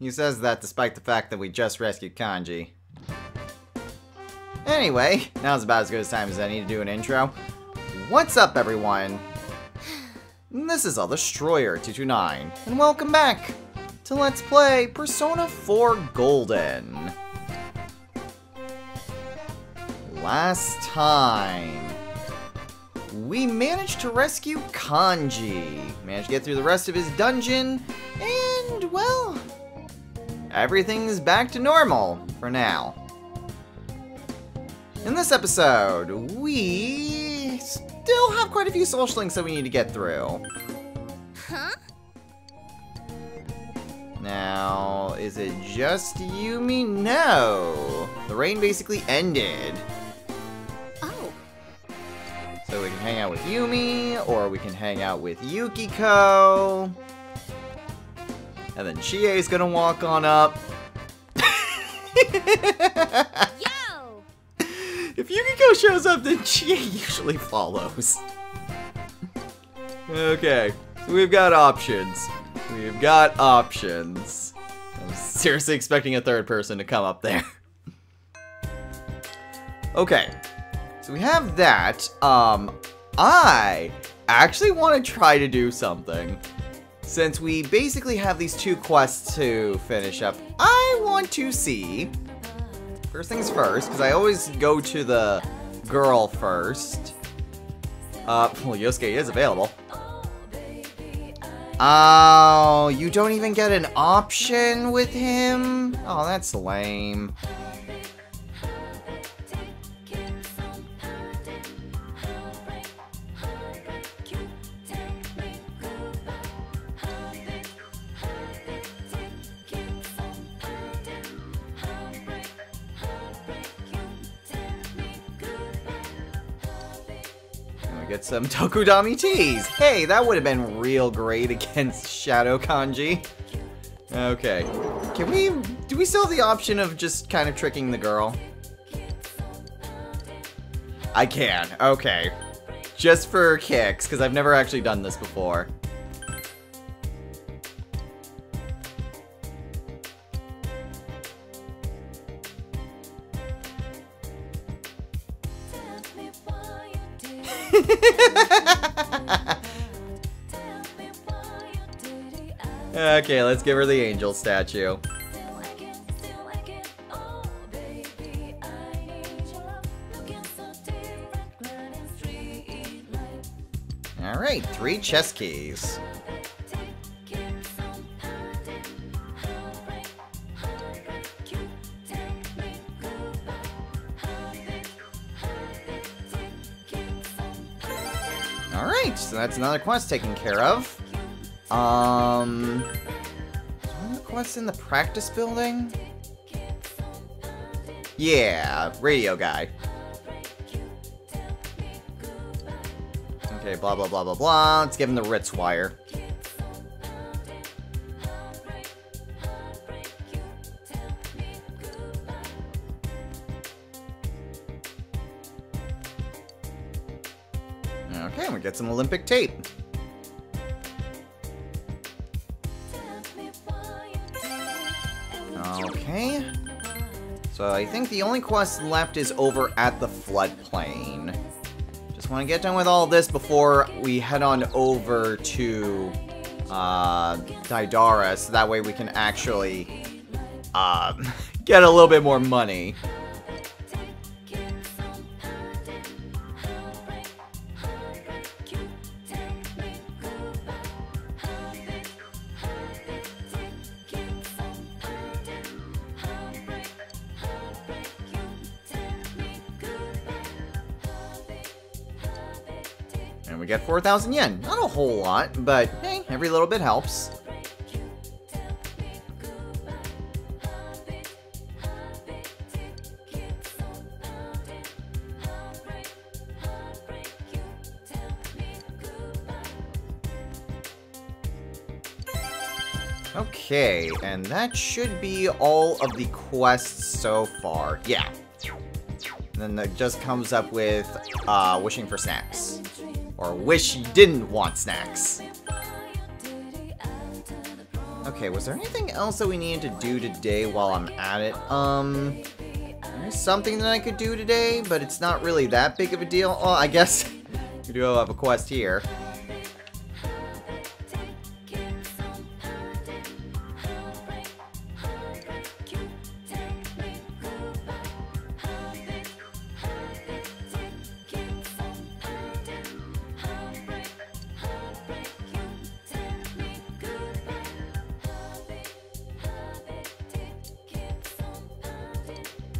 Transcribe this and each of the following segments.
He says that despite the fact that we just rescued Kanji. Anyway, now's about as good a time as any to do an intro. What's up, everyone? This is Destroyer229, and welcome back to Let's Play Persona 4 Golden. Last time, we managed to rescue Kanji, managed to get through the rest of his dungeon, and, well, everything's back to normal for now. In this episode, we still have quite a few social links that we need to get through. Huh? Now, is it just Yumi? No. The rain basically ended. Oh. So we can hang out with Yumi, or we can hang out with Yukiko. And then Chie's gonna walk on up. Yo! If Yukiko shows up, then Chie usually follows. Okay, so we've got options. We've got options. I was seriously expecting a third person to come up there. Okay, so we have that. I actually want to try to do something. Since we basically have these two quests to finish up, I want to see, first things first, because I always go to the girl first. Well, Yosuke is available. Oh, you don't even get an option with him? Oh, that's lame. Get some Tokudami teas. Hey, that would have been real great against Shadow Kanji. Okay. Do we still have the option of just kind of tricking the girl? I can. Okay. Just for kicks, because I've never actually done this before. Okay, let's give her the angel statue. Alright, 3 chess keys. Alright, so that's another quest taken care of. Is one of the quests in the practice building? Yeah, radio guy. Okay, blah blah blah blah blah. Let's give him the Ritz wire. Okay, we get some Olympic tape. Okay. So I think the only quest left is over at the floodplain. Just want to get done with all this before we head on over to Daidara, so that way we can actually get a little bit more money. And we get 4,000 yen. Not a whole lot, but hey, every little bit helps. Okay, and that should be all of the quests so far. Yeah. And then it just comes up with wishing for snacks. Or wish you didn't want snacks. Okay, was there anything else that we needed to do today while I'm at it? There's something that I could do today, but it's not really that big of a deal. Oh, I guess we do have a quest here.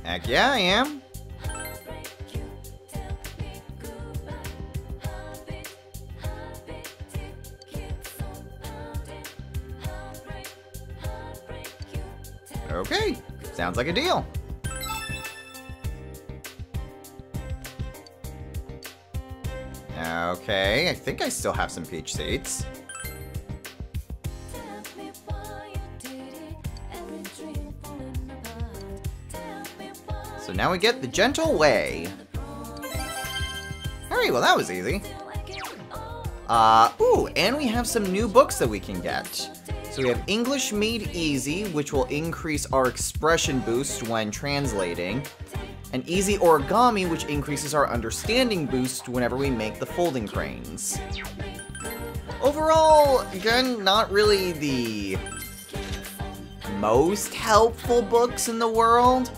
Heck yeah, I am. Okay, sounds like a deal. Okay, I think I still have some peach seeds. So now we get the gentle way. Alright, well that was easy. Ooh, and we have some new books that we can get. So we have English Made Easy, which will increase our expression boost when translating. And Easy Origami, which increases our understanding boost whenever we make the folding cranes. Overall, again, not really the most helpful books in the world.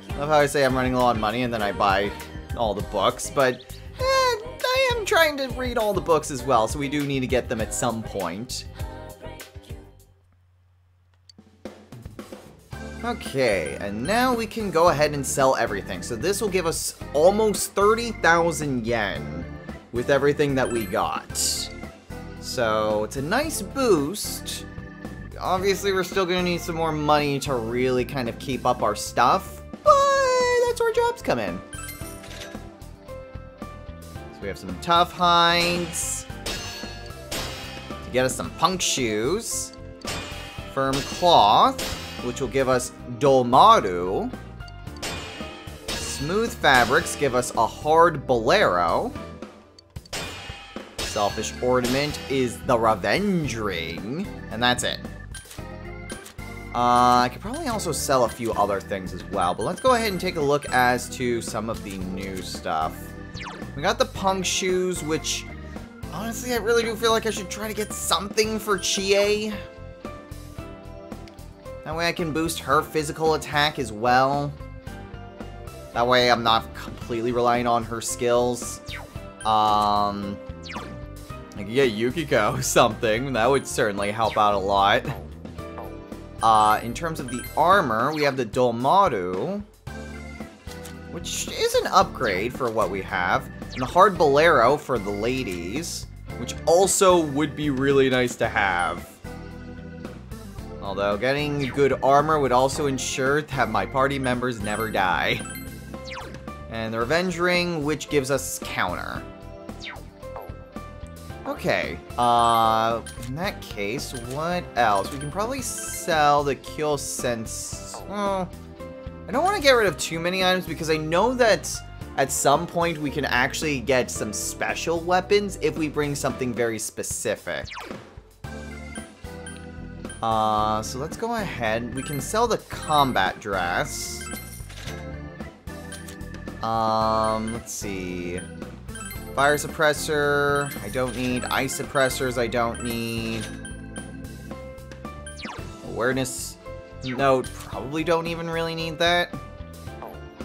I love how I say I'm running low on money and then I buy all the books, but I am trying to read all the books as well, so we do need to get them at some point. Okay, and now we can go ahead and sell everything. So this will give us almost 30,000 yen with everything that we got. So it's a nice boost. Obviously, we're still going to need some more money to really kind of keep up our stuff, but that's where jobs come in. So we have some tough hinds to get us some punk shoes, firm cloth, which will give us Dolmaru. Smooth fabrics give us a hard bolero. Selfish ornament is the revenge ring, and that's it. I could probably also sell a few other things as well, but let's go ahead and take a look as to some of the new stuff. We got the punk shoes, which, honestly, I really do feel like I should try to get something for Chie. That way I can boost her physical attack as well. That way I'm not completely relying on her skills. I could get Yukiko something. That would certainly help out a lot. In terms of the armor, we have the Dolmaru, which is an upgrade for what we have. And the hard bolero for the ladies, which also would be really nice to have. Although, getting good armor would also ensure that my party members never die. And the Revenge Ring, which gives us counter. Okay, in that case, what else? We can probably sell the Kill Sense. Well, I don't want to get rid of too many items because I know that at some point we can actually get some special weapons if we bring something very specific. So let's go ahead. We can sell the combat dress. Let's see. Fire suppressor, I don't need. Ice suppressors, I don't need. Awareness note, probably don't even really need that.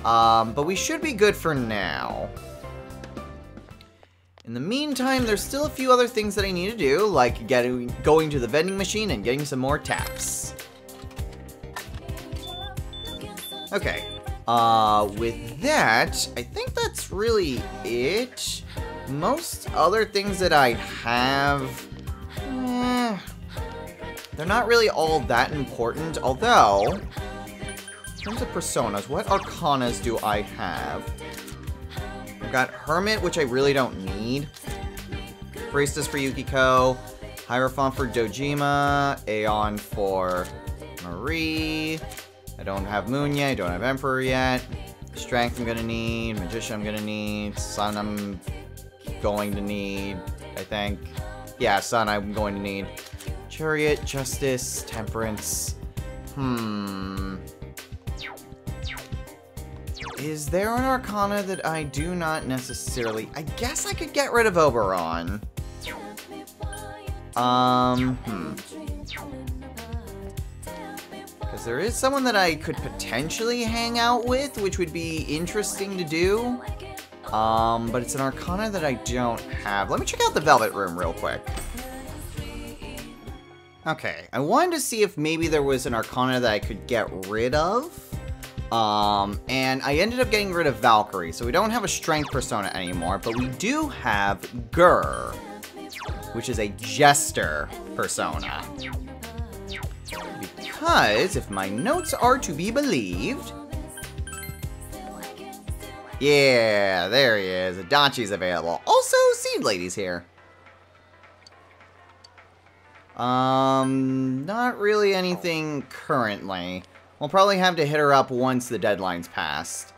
But we should be good for now. In the meantime, there's still a few other things that I need to do, like going to the vending machine and getting some more taps. Okay. With that, I think that's really it. Most other things that I have, they're not really all that important, although, in terms of personas, what arcanas do I have? I've got Hermit, which I really don't need. Priestess for Yukiko, Hierophant for Dojima, Aeon for Marie. I don't have Moon yet, I don't have Emperor yet. Strength I'm gonna need, Magician I'm gonna need, Sun I'm going to need, I think. Yeah, Sun I'm going to need. Chariot, Justice, Temperance. Is there an arcana that I do not necessarily... I guess I could get rid of Oberon. Because there is someone that I could potentially hang out with, which would be interesting to do. But it's an arcana that I don't have. Let me check out the Velvet Room real quick. Okay, I wanted to see if maybe there was an arcana that I could get rid of. And I ended up getting rid of Valkyrie, so we don't have a strength persona anymore, but we do have Gur, which is a jester persona. Because, if my notes are to be believed... Yeah, there he is. Adachi's available. Also, Seed Lady's here. Not really anything currently. We'll probably have to hit her up once the deadline's passed.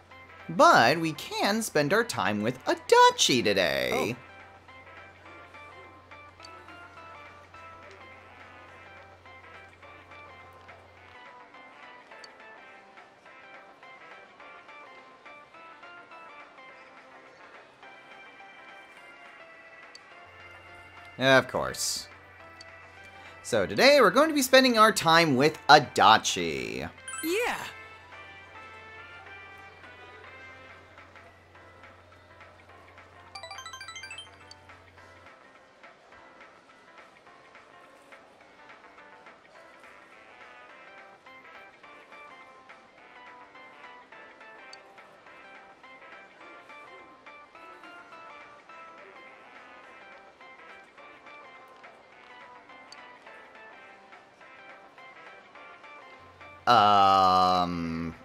But we can spend our time with Adachi today. Of course. So today we're going to be spending our time with Adachi. Yeah.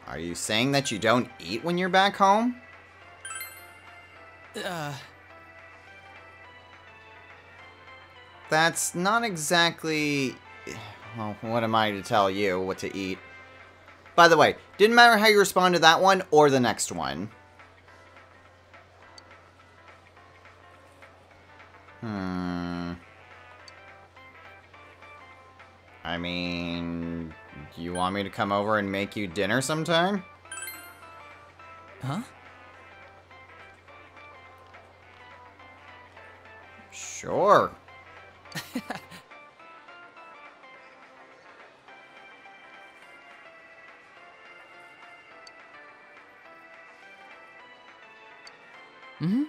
Are you saying that you don't eat when you're back home? That's not exactly... Well, what am I to tell you what to eat? By the way, didn't matter how you respond to that one or the next one. I mean... Do you want me to come over and make you dinner sometime? Huh? Sure. Mm-hmm.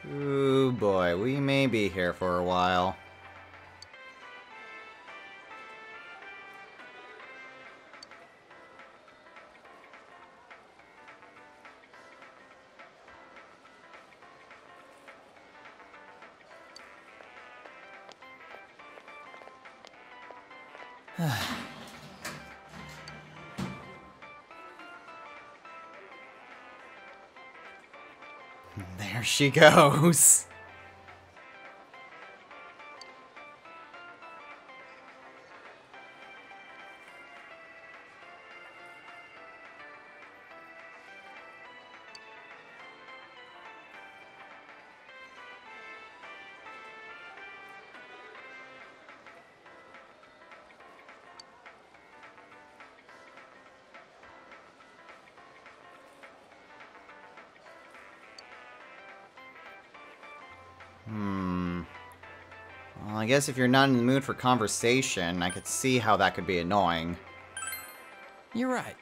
Ooh boy, we may be here for a while. There she goes. Well, I guess if you're not in the mood for conversation, I could see how that could be annoying. You're right.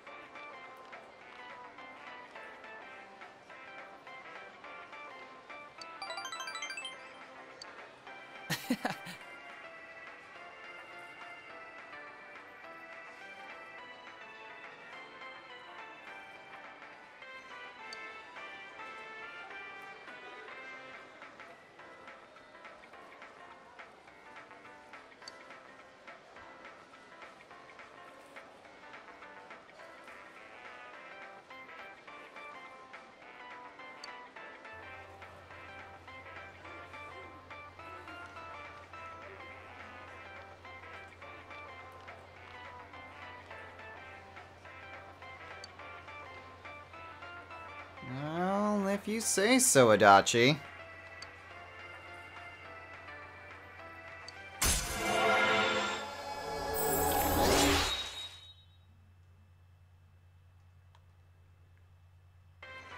Well, if you say so, Adachi.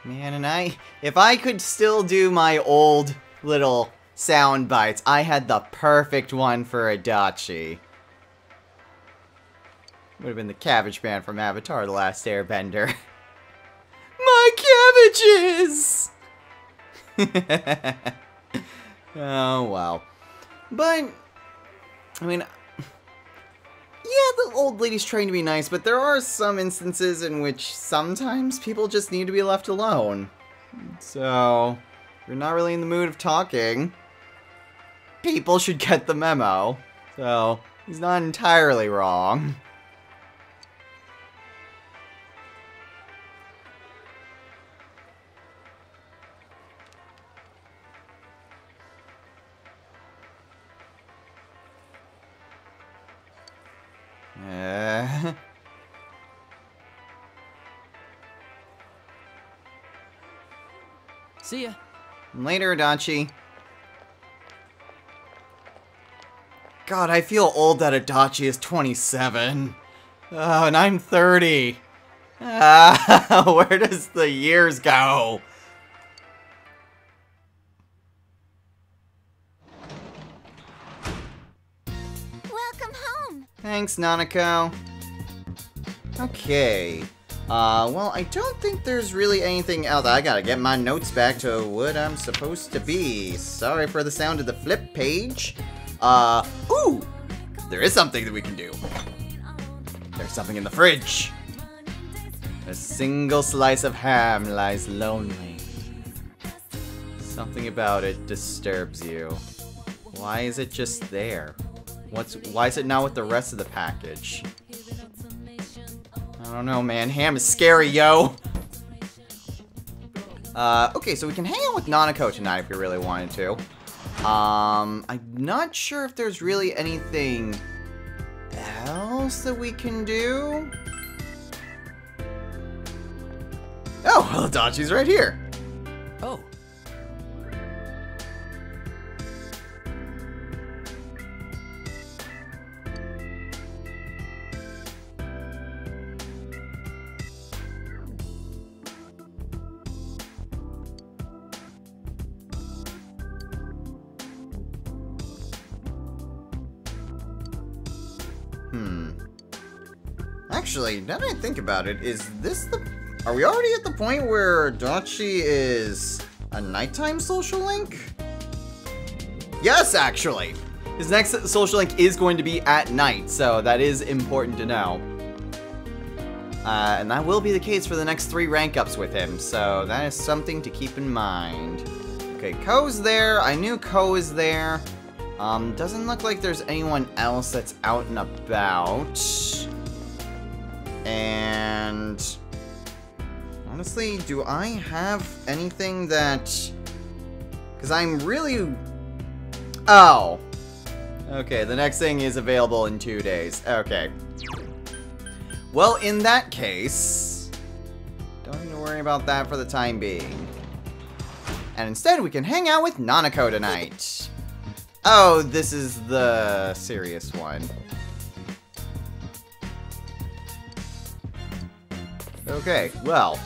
Man, and if I could still do my old little sound bites, I had the perfect one for Adachi. Would have been the Cabbage Man from Avatar: The Last Airbender. My cabbages! Oh, wow. But, I mean, yeah, the old lady's trying to be nice, but there are some instances in which sometimes people just need to be left alone. So, if you're not really in the mood of talking, people should get the memo. So, he's not entirely wrong. See ya. Later, Adachi. God, I feel old that Adachi is 27. Oh, and I'm 30. Where does the years go? Welcome home. Thanks, Nanako. Okay. Well, I don't think there's really anything else. I gotta get my notes back to what I'm supposed to be. Sorry for the sound of the flip page. Ooh! There is something that we can do. There's something in the fridge. A single slice of ham lies lonely. Something about it disturbs you. Why is it just there? Why is it not with the rest of the package? I don't know, man. Ham is scary, yo! Okay, so we can hang out with Nanako tonight if we really wanted to. I'm not sure if there's really anything else that we can do. Oh, well, Adachi's right here. Oh. Actually, now that I think about it, is this the... Are we already at the point where Adachi is a nighttime social link? Yes, actually! His next social link is going to be at night, so that is important to know. And that will be the case for the next 3 rank ups with him, so that is something to keep in mind. Okay, Ko's there. I knew Ko was there. Doesn't look like there's anyone else that's out and about. And honestly, do I have anything that... Because I'm really... Oh. Okay, the next thing is available in 2 days. Okay. Well, in that case, don't need to worry about that for the time being. And instead, we can hang out with Nanako tonight. Oh, this is the serious one. Okay, well,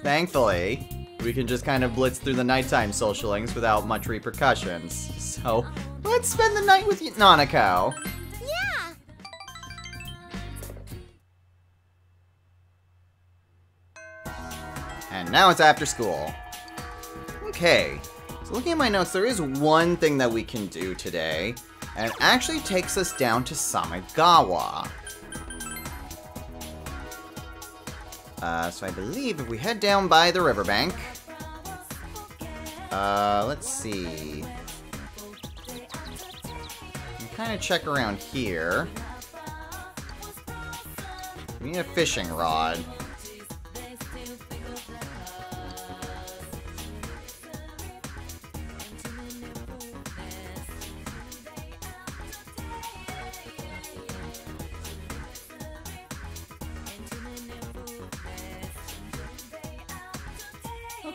thankfully, we can just kind of blitz through the nighttime social links without much repercussions. So, let's spend the night with Nanako. Yeah! And now it's after school. Okay, so looking at my notes, there is one thing that we can do today, and it actually takes us down to Samegawa. So I believe if we head down by the riverbank, let's see. We can kind of check around here. We need a fishing rod.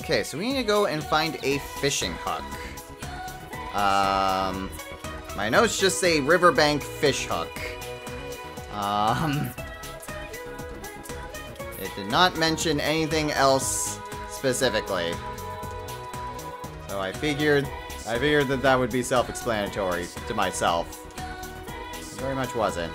Okay, so we need to go and find a fishing hook. My notes just say riverbank fish hook. It did not mention anything else specifically. So I figured that that would be self-explanatory to myself. It very much wasn't.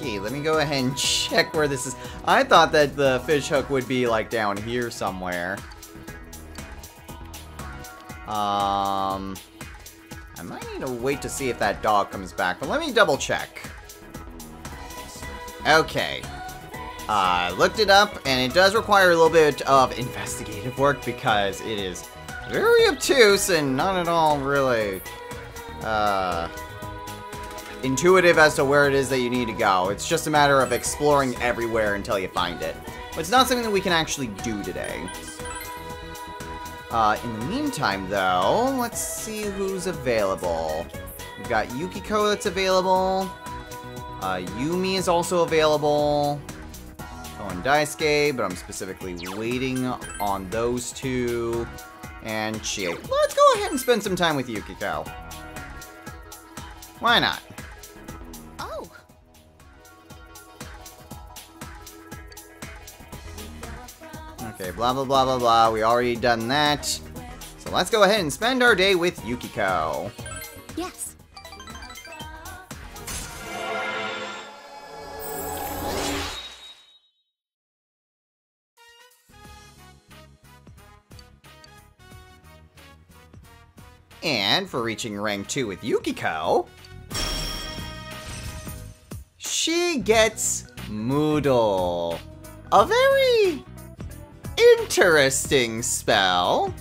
Okay, let me go ahead and check where this is. I thought that the fish hook would be like down here somewhere. I might need to wait to see if that dog comes back, but let me double check. Okay. I looked it up, and it does require a little bit of investigative work because it is very obtuse and not at all really, intuitive as to where it is that you need to go. It's just a matter of exploring everywhere until you find it. But it's not something that we can actually do today. In the meantime, though, let's see who's available. We've got Yukiko that's available. Yumi is also available. Oh, and Daisuke, but I'm specifically waiting on those two. And Chie. Let's go ahead and spend some time with Yukiko. Why not? Oh. Okay, blah, blah, blah, blah, blah. We already done that. So let's go ahead and spend our day with Yukiko. Yes. And for reaching rank 2 with Yukiko, she gets Moodle. A very interesting spell.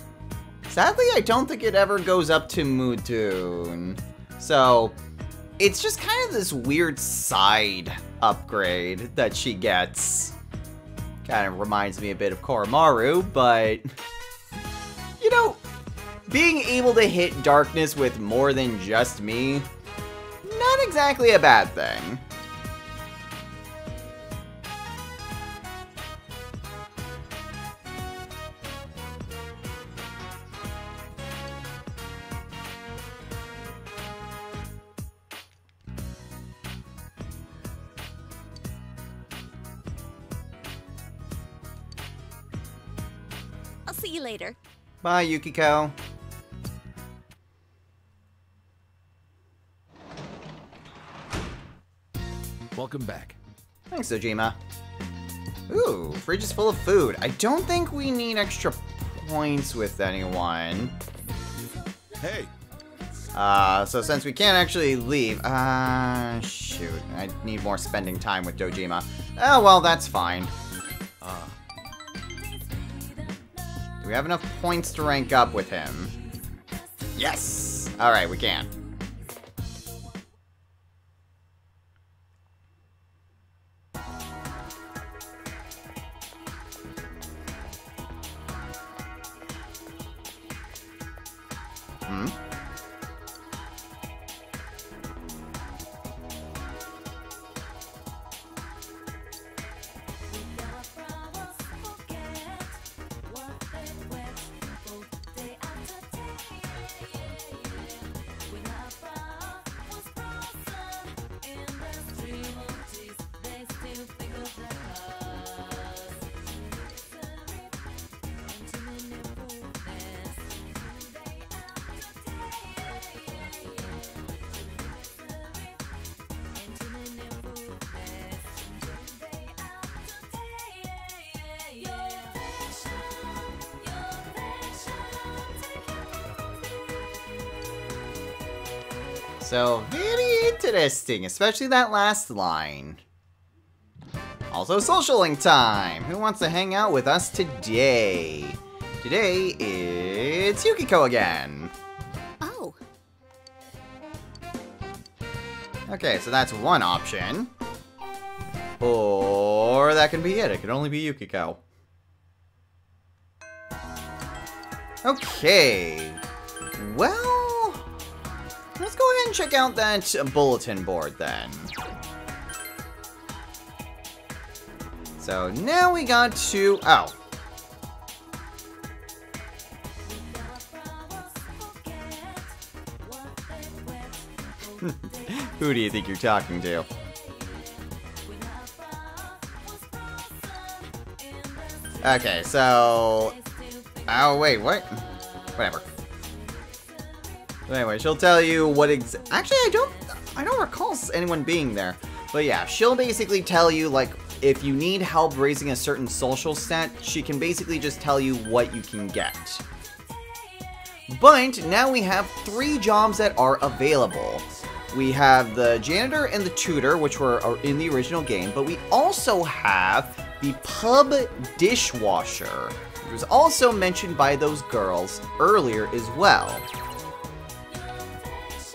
Sadly, I don't think it ever goes up to Mudun. So, it's just kind of this weird side upgrade that she gets. Kind of reminds me a bit of Koromaru, but you know, being able to hit darkness with more than just me, not exactly a bad thing. I'll see you later. Bye, Yukiko. Welcome back. Thanks, Ojima. Ooh, fridge is full of food. I don't think we need extra points with anyone. Hey. So since we can't actually leave, shoot. I need more spending time with Dojima. Oh, well, that's fine. Do we have enough points to rank up with him? Yes! Alright, we can. So, very interesting, especially that last line. Also, socialing time! Who wants to hang out with us today? Today, it's Yukiko again. Oh. Okay, so that's one option. Or that can be it. It can only be Yukiko. Okay. Well, let's go ahead and check out that bulletin board then. So now we got to... Oh. Who do you think you're talking to? Okay, so... Oh, wait, what? Whatever. Anyway, she'll tell you what Actually, I don't recall anyone being there. But yeah, she'll basically tell you, like, if you need help raising a certain social stat, she can basically just tell you what you can get. But now we have 3 jobs that are available. We have the janitor and the tutor, which were in the original game, but we also have the pub dishwasher, which was also mentioned by those girls earlier as well.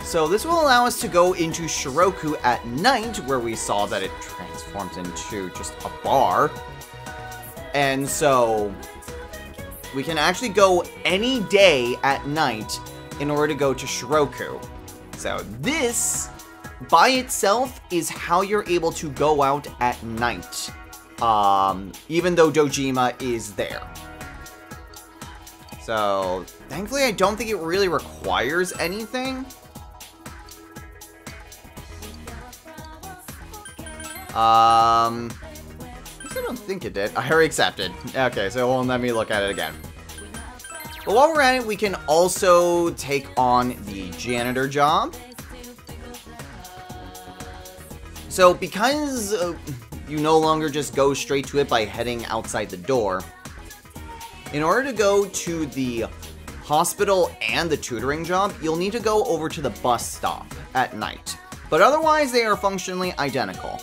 So this will allow us to go into Shiroku at night, where we saw that it transforms into just a bar. And so we can actually go any day at night in order to go to Shiroku. So this, by itself, is how you're able to go out at night, even though Dojima is there. So, thankfully, I don't think it really requires anything. I don't think it did. I already accepted. Okay, so it won't let me look at it again. But while we're at it, we can also take on the janitor job. So because you no longer just go straight to it by heading outside the door, in order to go to the hospital and the tutoring job, you'll need to go over to the bus stop at night. But otherwise, they are functionally identical.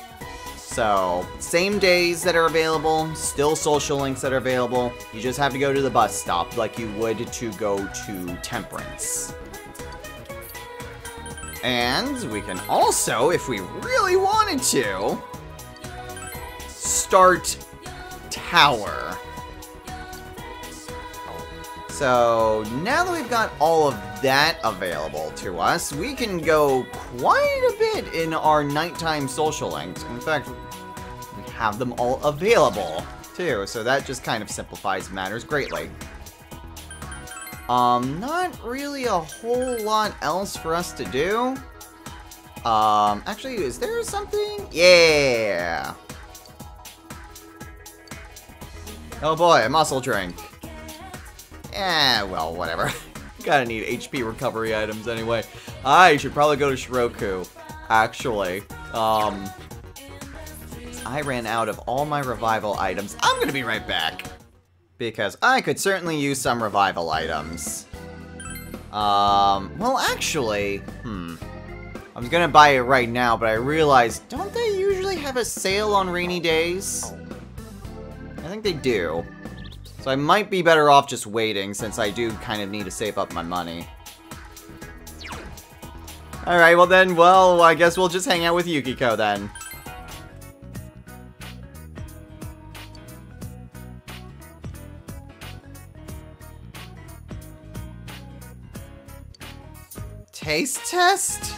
So, same days that are available, still social links that are available. You just have to go to the bus stop like you would to go to Temperance. And we can also, if we really wanted to, start Tower. So, now that we've got all of that available to us, we can go quite a bit in our nighttime social links. In fact, we have them all available, too, so that just kind of simplifies matters greatly. Not really a whole lot else for us to do. Actually, is there something? Yeah! Oh boy, a muscle drink. Eh, well, whatever. Gotta need HP recovery items anyway. I should probably go to Shiroku, actually. I ran out of all my revival items. I'm gonna be right back. Because I could certainly use some revival items. Well, actually, I was gonna buy it right now, but I realized, don't they usually have a sale on rainy days? I think they do. So I might be better off just waiting, since I do kind of need to save up my money. Alright, well then, well, I guess we'll just hang out with Yukiko then. Taste test?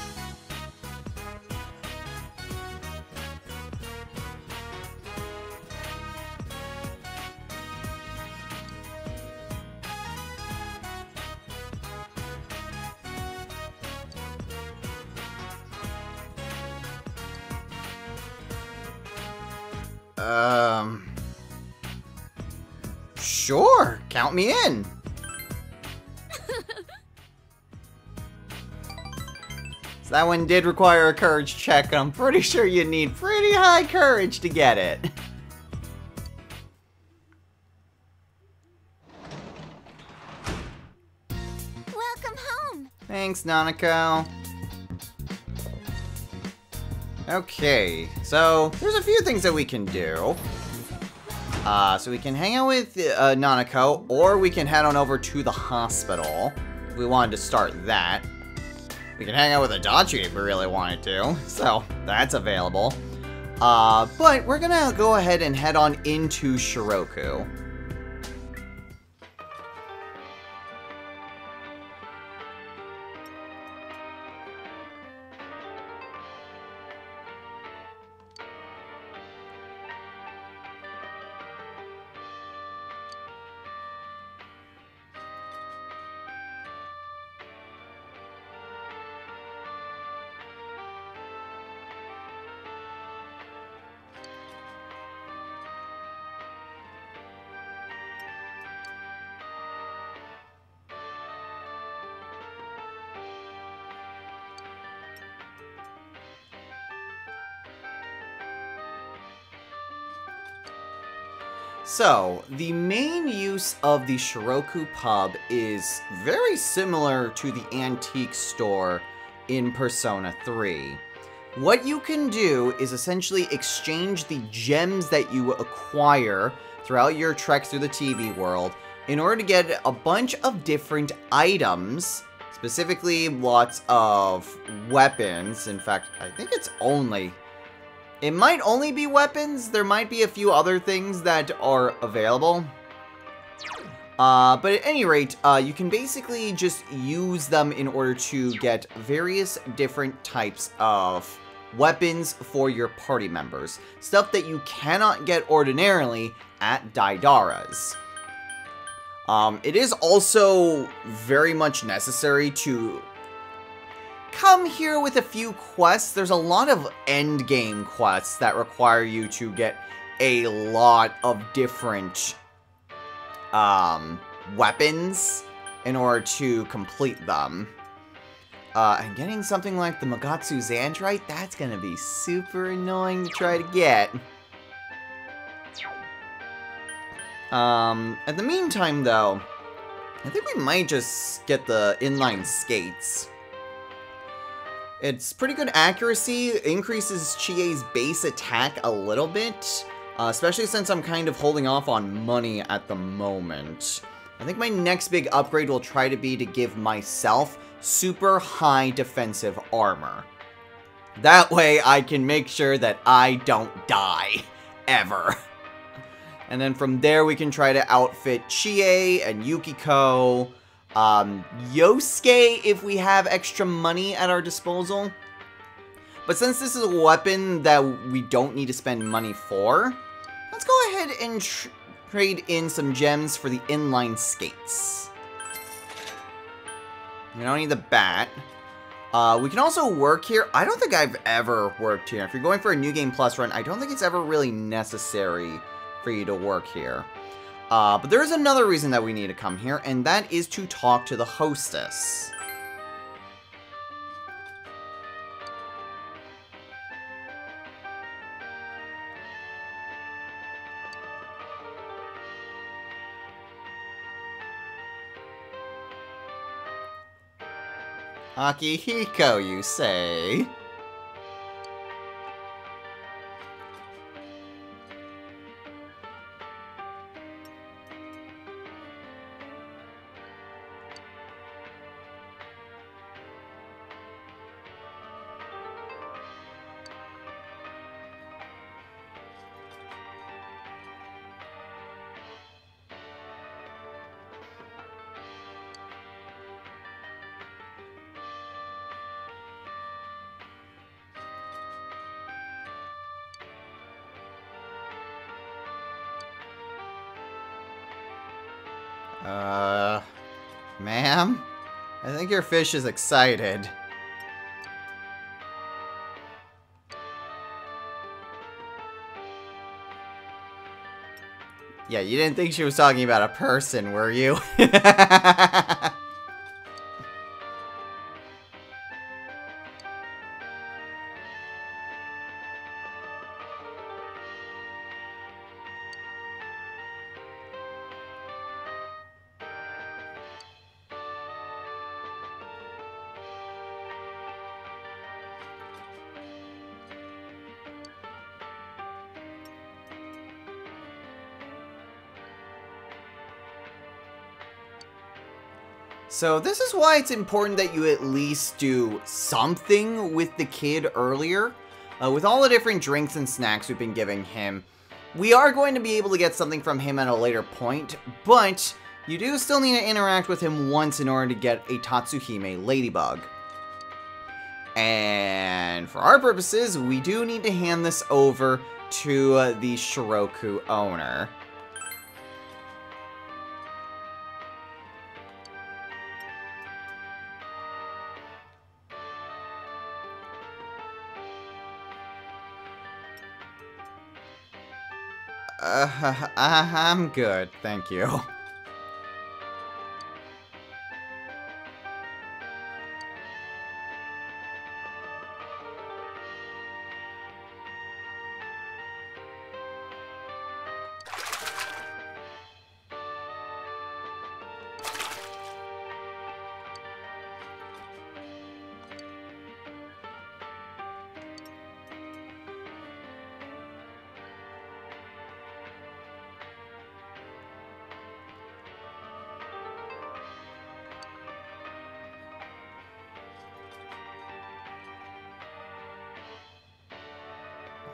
Sure, count me in. So that one did require a courage check, and I'm pretty sure you need pretty high courage to get it. Welcome home. Thanks, Nanako. Okay, so there's a few things that we can do. So we can hang out with Nanako, or we can head on over to the hospital if we wanted to start that. We can hang out with Adachi if we really wanted to, so that's available. But we're gonna go ahead and head on into Shiroku. So, the main use of the Shiroku pub is very similar to the antique store in Persona 3. What you can do is essentially exchange the gems that you acquire throughout your trek through the TV world in order to get a bunch of different items, specifically lots of weapons. In fact, I think it might only be weapons. There might be a few other things that are available. But at any rate, you can basically just use them in order to get various different types of weapons for your party members. Stuff that you cannot get ordinarily at Daidara's. It is also very much necessary to come here with a few quests. There's a lot of endgame quests that require you to get a lot of different weapons in order to complete them. And getting something like the Magatsu Xandrite, that's gonna be super annoying to try to get. In the meantime, though, I think we might just get the inline skates. It's pretty good accuracy, increases Chie's base attack a little bit, especially since I'm kind of holding off on money at the moment. I think my next big upgrade will try to be to give myself super high defensive armor. That way I can make sure that I don't die, ever. And then from there we can try to outfit Chie and Yukiko, Yosuke if we have extra money at our disposal. But since this is a weapon that we don't need to spend money for, let's go ahead and trade in some gems for the inline skates. We don't need the bat. We can also work here. I don't think I've ever worked here. If you're going for a New Game Plus run, I don't think it's ever really necessary for you to work here. But there is another reason that we need to come here, and that is to talk to the hostess. Akihiko, you say? Ma'am? I think your fish is excited. Yeah, you didn't think she was talking about a person, were you? So this is why it's important that you at least do something with the kid earlier. With all the different drinks and snacks we've been giving him, we are going to be able to get something from him at a later point, but you do still need to interact with him once in order to get a Tatsuhime Ladybug. And for our purposes, we do need to hand this over to the Shiroku owner. I'm good, thank you.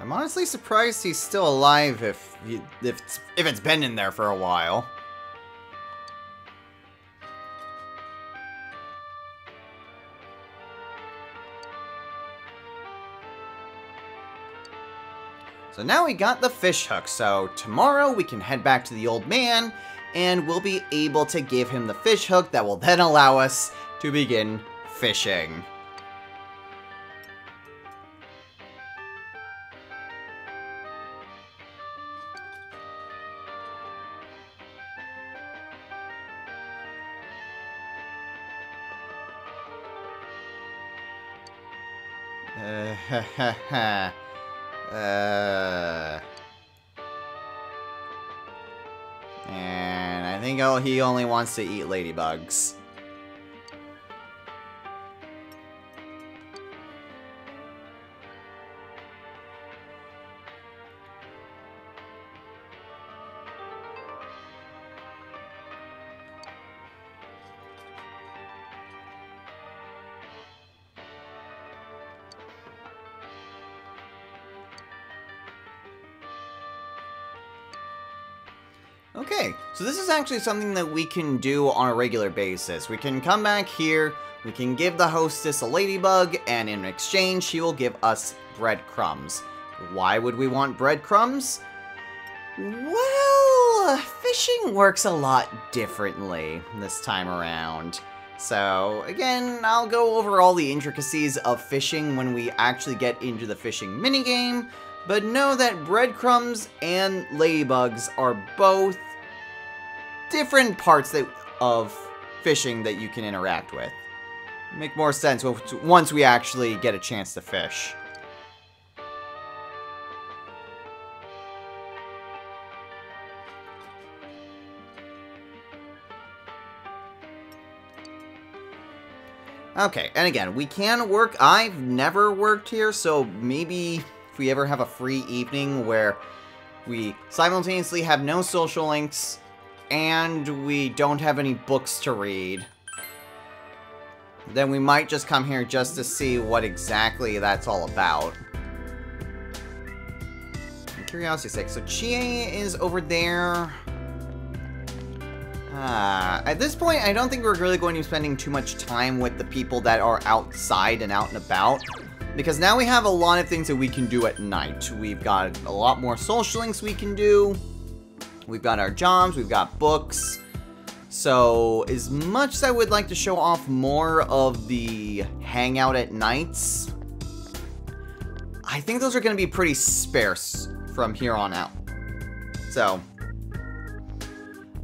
I'm honestly surprised he's still alive if it's been in there for a while. So now we got the fish hook, so tomorrow we can head back to the old man, and we'll be able to give him the fish hook that will then allow us to begin fishing. And I think he only wants to eat ladybugs. Okay, so this is actually something that we can do on a regular basis. We can come back here, we can give the hostess a ladybug, and in exchange, she will give us breadcrumbs. Why would we want breadcrumbs? Well, fishing works a lot differently this time around. So, again, I'll go over all the intricacies of fishing when we actually get into the fishing minigame, but know that breadcrumbs and ladybugs are both different parts of fishing that you can interact with. Make more sense once we actually get a chance to fish. Okay, and again, we can work. I've never worked here, so maybe if we ever have a free evening where we simultaneously have no social links and we don't have any books to read, then we might just come here just to see what exactly that's all about. For curiosity's sake, so Chie is over there. At this point, I don't think we're really going to be spending too much time with the people that are outside and out and about, because now we have a lot of things that we can do at night. We've got a lot more social links we can do. We've got our jobs, we've got books. So, as much as I would like to show off more of the hangout at nights, I think those are going to be pretty sparse from here on out. So,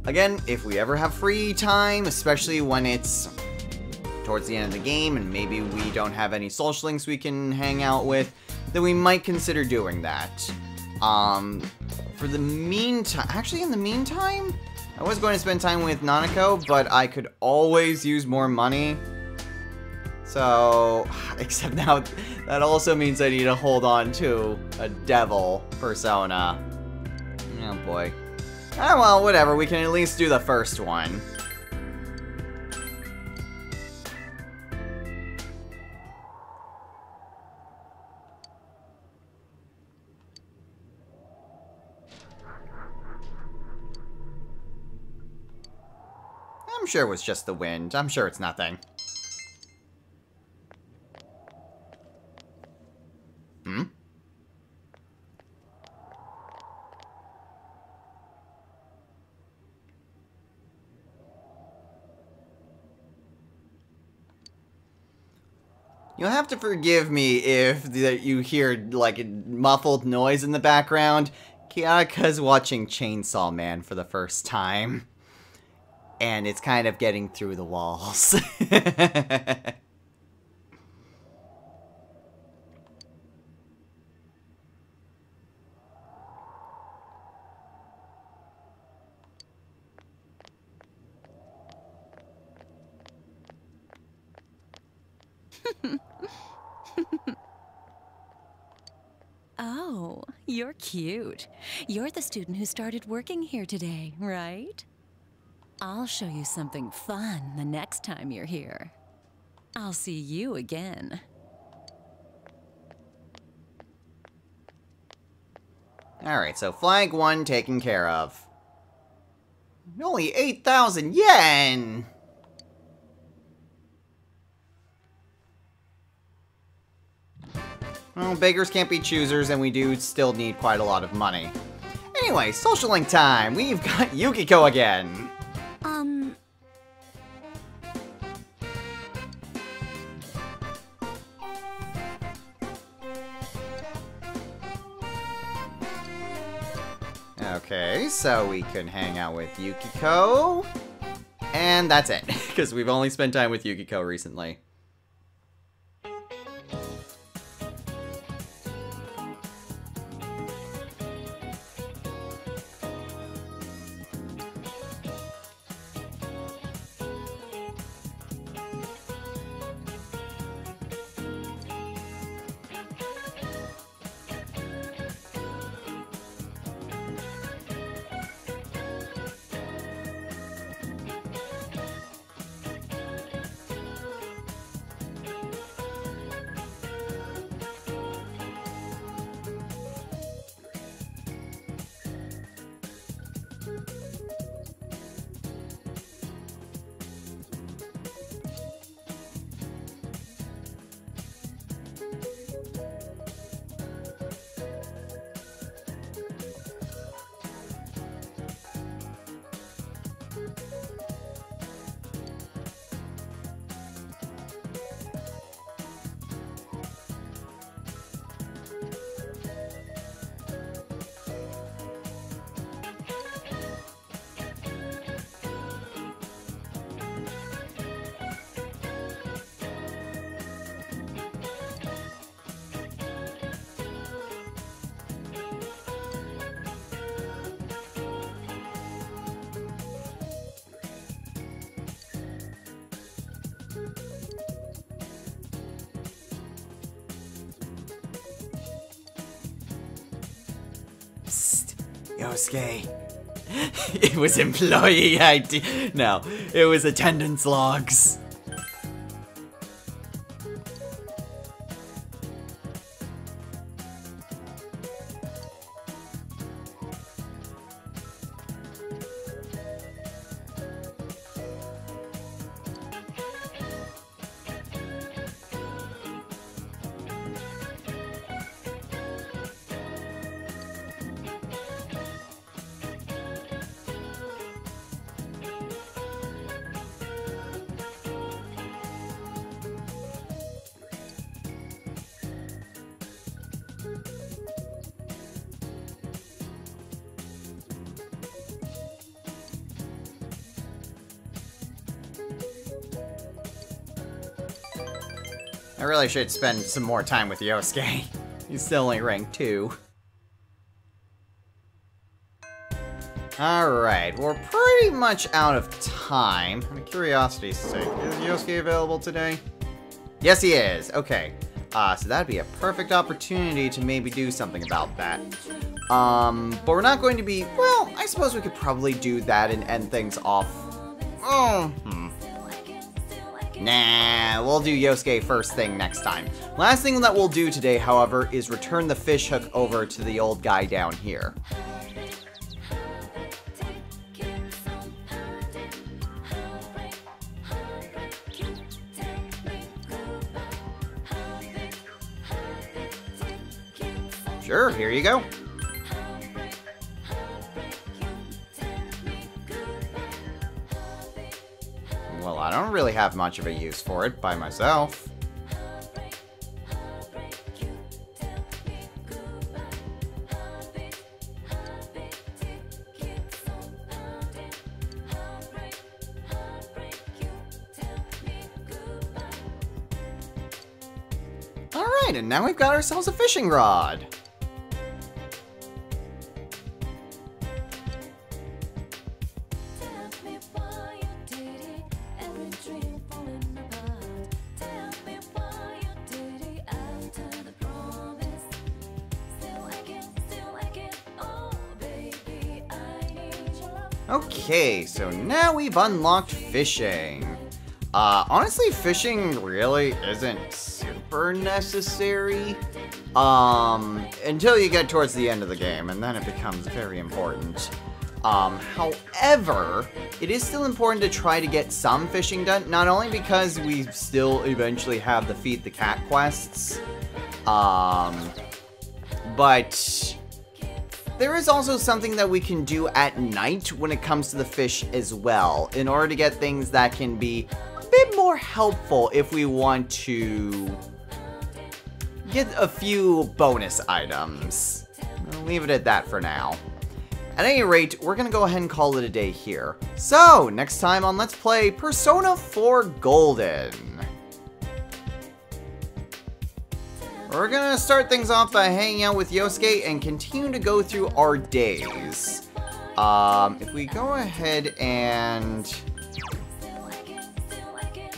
again, if we ever have free time, especially when it's towards the end of the game and maybe we don't have any social links we can hang out with, then we might consider doing that. For the meantime, actually in the meantime, I was going to spend time with Nanako, but I could always use more money. So, except now, that also means I need to hold on to a devil persona. Oh boy. Ah, well, whatever, we can at least do the first one. I'm sure it was just the wind. I'm sure it's nothing. Hmm? You'll have to forgive me if you hear, like, a muffled noise in the background. Kiarika's watching Chainsaw Man for the first time. And it's kind of getting through the walls. Oh, you're cute. You're the student who started working here today, right? I'll show you something fun the next time you're here. I'll see you again. Alright, so flag 1 taken care of. Only 8,000 yen! Well, beggars can't be choosers, and we do still need quite a lot of money. Anyway, social link time! We've got Yukiko again! Okay, so we can hang out with Yukiko. And that's it, because we've only spent time with Yukiko recently. Psst, Yosuke. It was employee ID. No, it was attendance logs. I really should spend some more time with Yosuke. He's still only rank 2. Alright, we're pretty much out of time. Out of curiosity's sake, is Yosuke available today? Yes, he is. Okay. So that'd be a perfect opportunity to maybe do something about that. But we're not going to be... Well, I suppose we could probably do that and end things off. Nah, we'll do Yosuke first thing next time. Last thing that we'll do today, however, is return the fish hook over to the old guy down here. Sure, here you go. Well, I don't really have much of a use for it by myself. Alright, and now we've got ourselves a fishing rod. Okay, so now we've unlocked fishing. Honestly, fishing really isn't super necessary. Until you get towards the end of the game, and then it becomes very important. However, it is still important to try to get some fishing done, not only because we still eventually have the Feed the Cat quests, but there is also something that we can do at night when it comes to the fish as well, in order to get things that can be a bit more helpful if we want to get a few bonus items. I'll leave it at that for now. At any rate, we're going to go ahead and call it a day here. So, next time on Let's Play Persona 4 Golden. We're going to start things off by hanging out with Yosuke and continue to go through our days. If we go ahead and...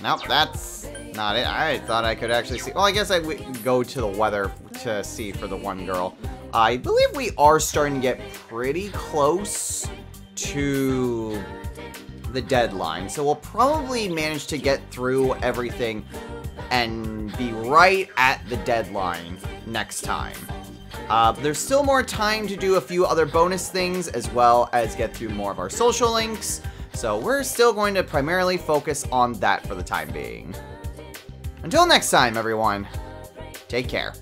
Nope, that's not it. I thought I could actually see... Well, I guess I would go to the weather to see for the one girl. I believe we are starting to get pretty close to the deadline, so we'll probably manage to get through everything and be right at the deadline next time. There's still more time to do a few other bonus things, as well as get through more of our social links, so we're still going to primarily focus on that for the time being. Until next time, everyone, take care.